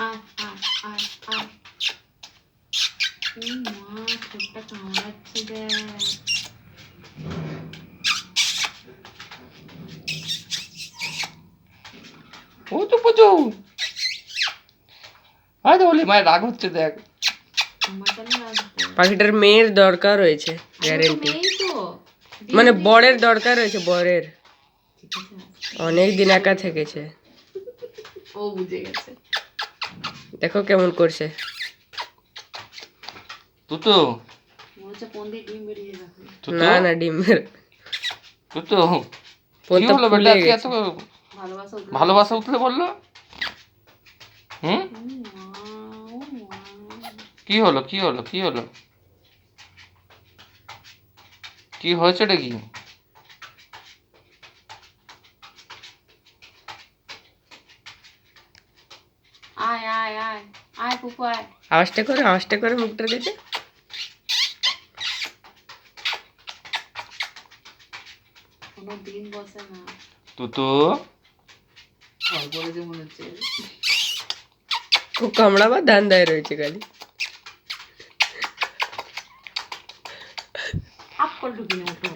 আয় আয় আয় আয়। মা ঠোঁটটা কামড়াচ্ছে দেখ। ও তো পুজো আরে বলি মায়ের রাগ হচ্ছে দেখ। আমার কেন লাগবে? পাখিটার মেয়ের দরকার রয়েছে গ্যারেন্টি, মেয়েই তো মানে বরের দরকার রয়েছে, বরের। ঠিক আছে, অনেক দিন একা থেকেছে, ও বুঝে গেছে। দেখো কেমন করছে। তুতো মনে হচ্ছে কোন দিয়ে ডিম বেরিয়ে যাবে। না না ডিম তুতো কি পোনটা হলো বেটা, ফুলে আজকে এত গেছে। ভালোবাসা উঠলো। ভালোবাসা উঠলে বললো? হুম, মা, ও মা। কি হলো কি হলো কি হলো, কি হয়েছে রে কি? আয় আয় আয় আয় পুপু আয়। আওয়াজটা করে মুখটার কাছে। কোনো দিন বসে না। তুতো ভয় করেছে মনে হচ্ছে। খুব কামড়াবার ধান্দায় রয়েছে খালি। আপ করে ঢুকিনি মতো।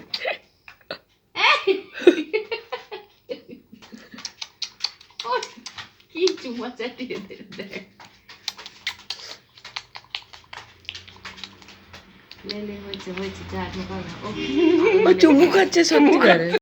কি চুমা চাটিয়ে দেখ। লে লে হয়েছে হয়েছে, যা ঢোকা না। ও চুমু খাচ্ছে সত্যিকারে।